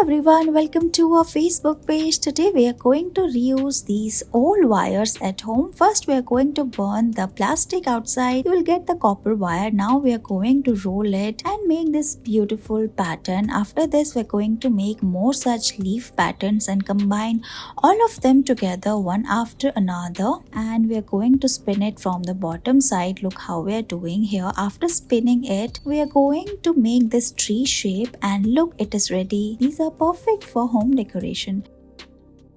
everyone, welcome to our Facebook page. Today we are going to reuse these old wires at home. First we are going to burn the plastic outside. You will get the copper wire. Now we are going to roll it and make this beautiful pattern. After this we are going to make more such leaf patterns and combine all of them together one after another, and we are going to spin it from the bottom side. Look how we are doing here. After spinning it, we are going to make this tree shape, and look, it is ready. These are perfect for home decoration.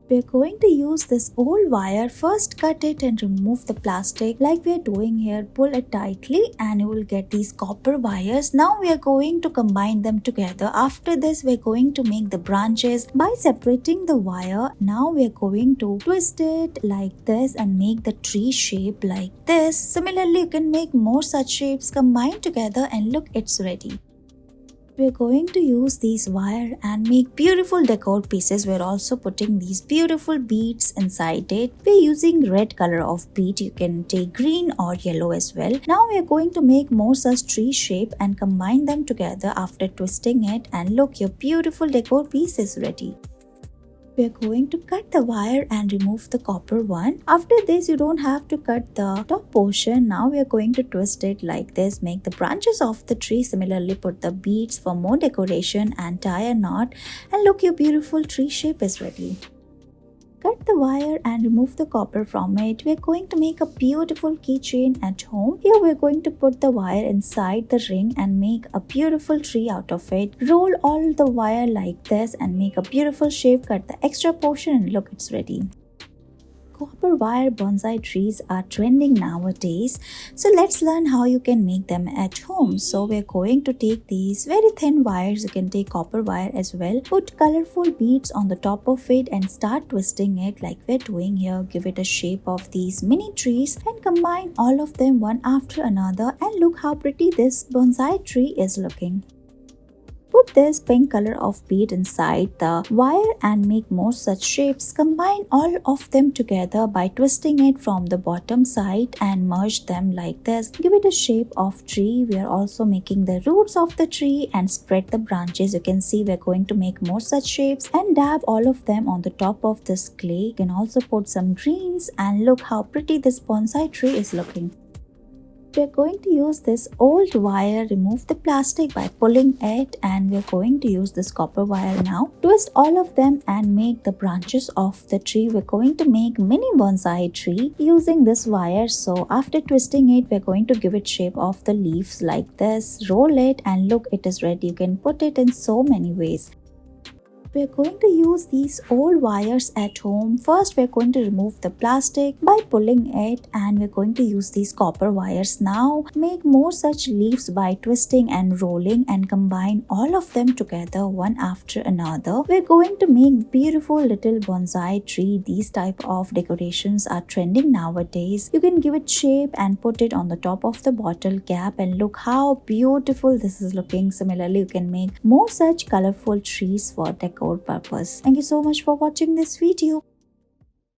We are going to use this old wire. First cut it and remove the plastic like we are doing here. Pull it tightly and you will get these copper wires. Now we are going to combine them together. After this we are going to make the branches by separating the wire. Now we are going to twist it like this and make the tree shape like this. Similarly, you can make more such shapes combined together, and look, it's ready. We're going to use these wire and make beautiful decor pieces. We're also putting these beautiful beads inside it. We're using red color of bead. You can take green or yellow as well. Now we're going to make more such tree shape and combine them together after twisting it, and look, your beautiful decor piece is ready. We are going to cut the wire and remove the copper one. After this, you don't have to cut the top portion. Now we are going to twist it like this. Make the branches of the tree. Similarly, put the beads for more decoration and tie a knot. And look, your beautiful tree shape is ready. Cut the wire and remove the copper from it. We are going to make a beautiful keychain at home. Here we are going to put the wire inside the ring and make a beautiful tree out of it. Roll all the wire like this and make a beautiful shape. Cut the extra portion and look, it's ready. Copper wire bonsai trees are trending nowadays, so let's learn how you can make them at home. So we're going to take these very thin wires. You can take copper wire as well. Put colorful beads on the top of it and start twisting it like we're doing here. Give it a shape of these mini trees and combine all of them one after another, and look how pretty this bonsai tree is looking. Put this pink color of bead inside the wire and make more such shapes. Combine all of them together by twisting it from the bottom side and merge them like this. Give it a shape of tree. We are also making the roots of the tree and spread the branches. You can see we are going to make more such shapes and dab all of them on the top of this clay. You can also put some greens, and look how pretty this bonsai tree is looking. We are going to use this old wire. Remove the plastic by pulling it, and we are going to use this copper wire now. Twist all of them and make the branches of the tree. We're going to make mini bonsai tree using this wire. So after twisting it, we're going to give it shape of the leaves like this. Roll it and look, it is ready. You can put it in so many ways. We're going to use these old wires at home. First, we're going to remove the plastic by pulling it, and we're going to use these copper wires now. Make more such leaves by twisting and rolling and combine all of them together one after another. We're going to make beautiful little bonsai tree. These type of decorations are trending nowadays. You can give it shape and put it on the top of the bottle cap, and look how beautiful this is looking. Similarly, you can make more such colorful trees for decor purpose. Thank you so much for watching this video.